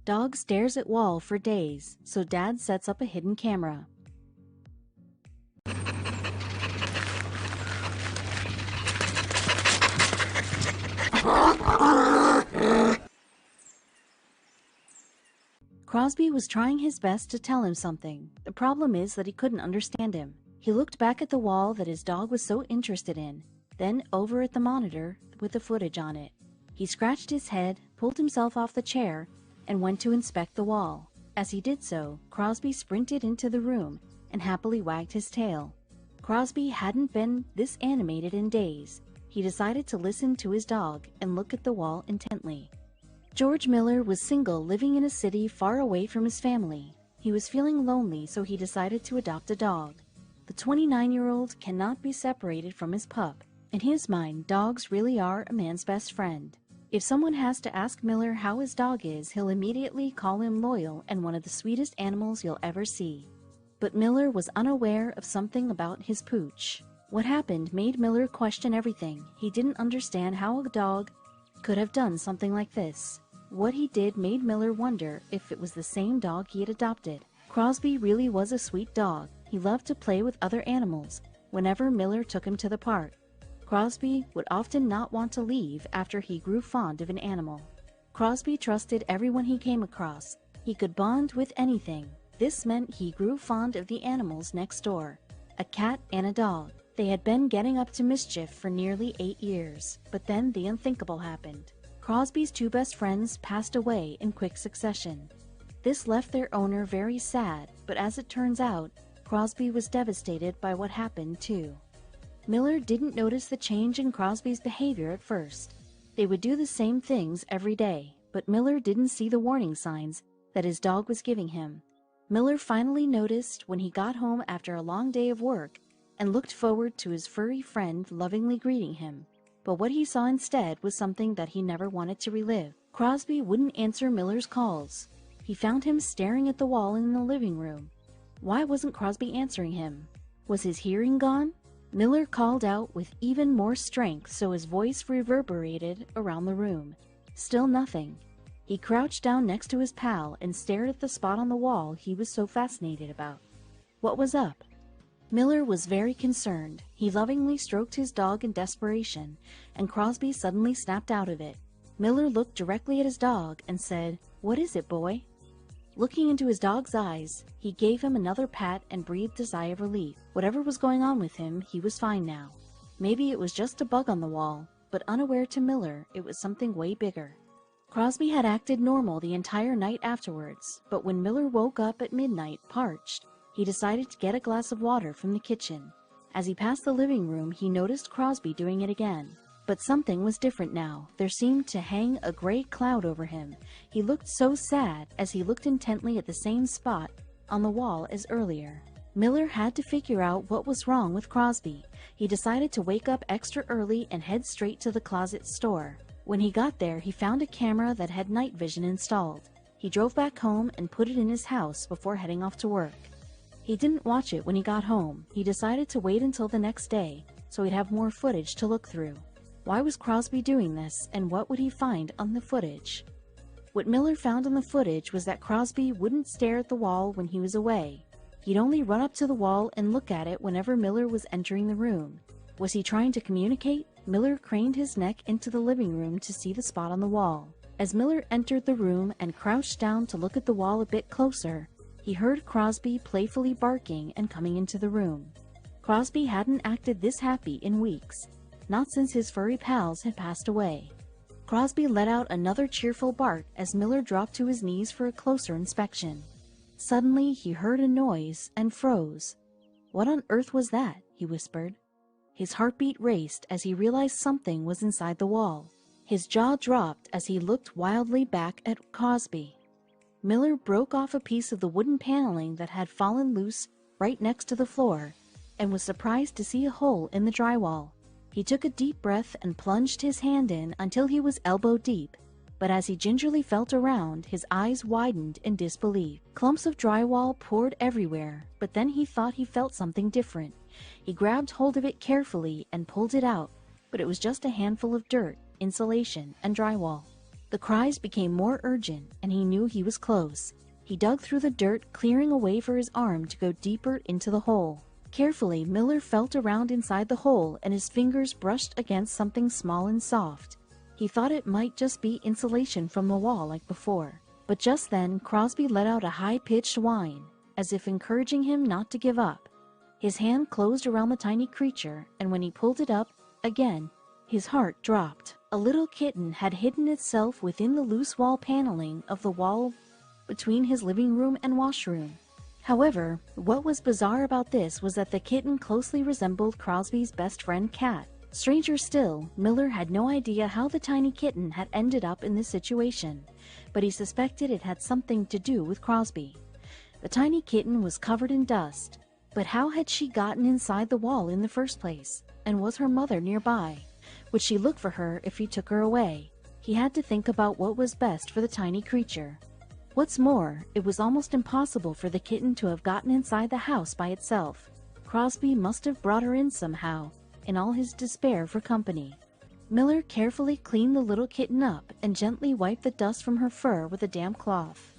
Dog stares at wall for days, so Dad sets up a hidden camera. Crosby was trying his best to tell him something. The problem is that he couldn't understand him. He looked back at the wall that his dog was so interested in, then over at the monitor with the footage on it. He scratched his head, pulled himself off the chair, and went to inspect the wall. As he did so, Crosby sprinted into the room and happily wagged his tail. Crosby hadn't been this animated in days. He decided to listen to his dog and look at the wall intently. George Miller was single, living in a city far away from his family. He was feeling lonely, so he decided to adopt a dog. The 29-year-old cannot be separated from his pup. In his mind, dogs really are a man's best friend. If someone has to ask Miller how his dog is, he'll immediately call him loyal and one of the sweetest animals you'll ever see. But Miller was unaware of something about his pooch. What happened made Miller question everything. He didn't understand how a dog could have done something like this. What he did made Miller wonder if it was the same dog he had adopted. Crosby really was a sweet dog. He loved to play with other animals whenever Miller took him to the park. Crosby would often not want to leave after he grew fond of an animal. Crosby trusted everyone he came across. He could bond with anything. This meant he grew fond of the animals next door, a cat and a dog. They had been getting up to mischief for nearly 8 years, but then the unthinkable happened. Crosby's two best friends passed away in quick succession. This left their owner very sad, but as it turns out, Crosby was devastated by what happened too. Miller didn't notice the change in Crosby's behavior at first. They would do the same things every day, but Miller didn't see the warning signs that his dog was giving him. Miller finally noticed when he got home after a long day of work and looked forward to his furry friend lovingly greeting him. But what he saw instead was something that he never wanted to relive. Crosby wouldn't answer Miller's calls. He found him staring at the wall in the living room. Why wasn't Crosby answering him? Was his hearing gone? Miller called out with even more strength so his voice reverberated around the room. Still nothing. He crouched down next to his pal and stared at the spot on the wall he was so fascinated about. What was up? Miller was very concerned. He lovingly stroked his dog in desperation, and Crosby suddenly snapped out of it. Miller looked directly at his dog and said, "What is it, boy?" Looking into his dog's eyes, he gave him another pat and breathed a sigh of relief. Whatever was going on with him, he was fine now. Maybe it was just a bug on the wall, but unaware to Miller, it was something way bigger. Crosby had acted normal the entire night afterwards, but when Miller woke up at midnight, parched, he decided to get a glass of water from the kitchen. As he passed the living room, he noticed Crosby doing it again. But something was different now. There seemed to hang a gray cloud over him. He looked so sad as he looked intently at the same spot on the wall as earlier. Miller had to figure out what was wrong with Crosby. He decided to wake up extra early and head straight to the closet store. When he got there, he found a camera that had night vision installed. He drove back home and put it in his house before heading off to work. He didn't watch it when he got home. He decided to wait until the next day so he'd have more footage to look through. Why was Crosby doing this, and what would he find on the footage? What Miller found on the footage was that Crosby wouldn't stare at the wall when he was away. He'd only run up to the wall and look at it whenever Miller was entering the room. Was he trying to communicate? Miller craned his neck into the living room to see the spot on the wall. As Miller entered the room and crouched down to look at the wall a bit closer, he heard Crosby playfully barking and coming into the room. Crosby hadn't acted this happy in weeks. Not since his furry pals had passed away. Crosby let out another cheerful bark as Miller dropped to his knees for a closer inspection. Suddenly he heard a noise and froze. "What on earth was that?" he whispered. His heartbeat raced as he realized something was inside the wall. His jaw dropped as he looked wildly back at Crosby. Miller broke off a piece of the wooden paneling that had fallen loose right next to the floor and was surprised to see a hole in the drywall. He took a deep breath and plunged his hand in until he was elbow deep, but as he gingerly felt around, his eyes widened in disbelief. Clumps of drywall poured everywhere, but then he thought he felt something different. He grabbed hold of it carefully and pulled it out, but it was just a handful of dirt, insulation, and drywall. The cries became more urgent, and he knew he was close. He dug through the dirt, clearing a way for his arm to go deeper into the hole. Carefully, Miller felt around inside the hole, and his fingers brushed against something small and soft. He thought it might just be insulation from the wall like before. But just then, Crosby let out a high-pitched whine, as if encouraging him not to give up. His hand closed around the tiny creature, and when he pulled it up, again, his heart dropped. A little kitten had hidden itself within the loose wall paneling of the wall between his living room and washroom. However, what was bizarre about this was that the kitten closely resembled Crosby's best friend Cat. Stranger still, Miller had no idea how the tiny kitten had ended up in this situation, but he suspected it had something to do with Crosby. The tiny kitten was covered in dust, but how had she gotten inside the wall in the first place? And was her mother nearby? Would she look for her if he took her away? He had to think about what was best for the tiny creature. What's more, it was almost impossible for the kitten to have gotten inside the house by itself. Crosby must have brought her in somehow, in all his despair for company. Miller carefully cleaned the little kitten up and gently wiped the dust from her fur with a damp cloth.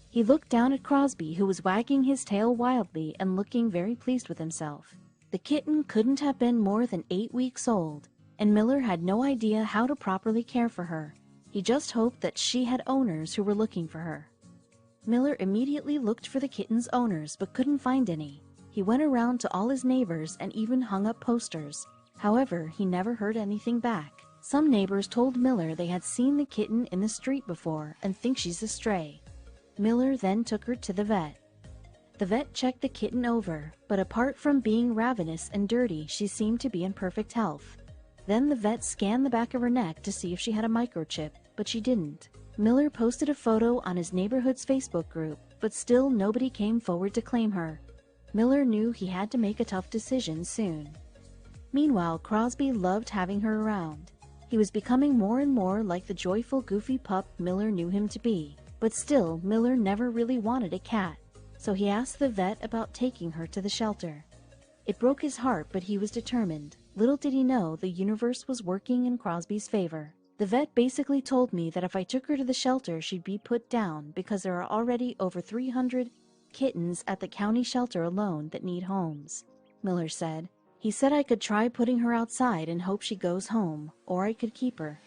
He looked down at Crosby, who was wagging his tail wildly and looking very pleased with himself. The kitten couldn't have been more than 8 weeks old, and Miller had no idea how to properly care for her. He just hoped that she had owners who were looking for her. Miller immediately looked for the kitten's owners but couldn't find any. He went around to all his neighbors and even hung up posters. However, he never heard anything back. Some neighbors told Miller they had seen the kitten in the street before and think she's a stray. Miller then took her to the vet. The vet checked the kitten over, but apart from being ravenous and dirty, she seemed to be in perfect health. Then the vet scanned the back of her neck to see if she had a microchip, but she didn't. Miller posted a photo on his neighborhood's Facebook group, but still nobody came forward to claim her. Miller knew he had to make a tough decision soon. Meanwhile, Crosby loved having her around. He was becoming more and more like the joyful, goofy pup Miller knew him to be. But still, Miller never really wanted a cat, so he asked the vet about taking her to the shelter. It broke his heart, but he was determined. Little did he know the universe was working in Crosby's favor. The vet basically told me that if I took her to the shelter, she'd be put down because there are already over 300 kittens at the county shelter alone that need homes, Miller said. He said I could try putting her outside and hope she goes home, or I could keep her.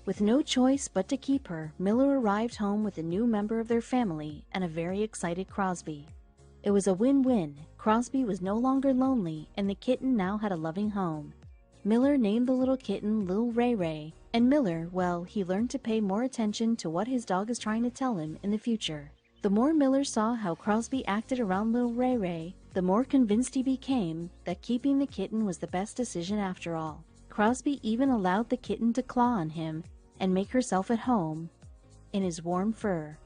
With no choice but to keep her, Miller arrived home with a new member of their family and a very excited Crosby. It was a win-win. Crosby was no longer lonely, and the kitten now had a loving home. Miller named the little kitten Lil Ray Ray, and Miller, well, he learned to pay more attention to what his dog is trying to tell him in the future. The more Miller saw how Crosby acted around Lil Ray Ray, the more convinced he became that keeping the kitten was the best decision after all. Crosby even allowed the kitten to claw on him and make herself at home in his warm fur.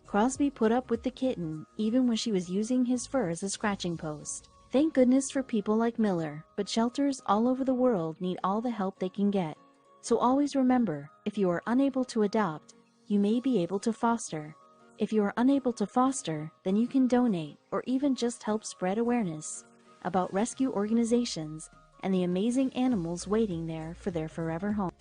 Crosby put up with the kitten even when she was using his fur as a scratching post. Thank goodness for people like Miller, but shelters all over the world need all the help they can get. So always remember, if you are unable to adopt, you may be able to foster. If you are unable to foster, then you can donate or even just help spread awareness about rescue organizations and the amazing animals waiting there for their forever home.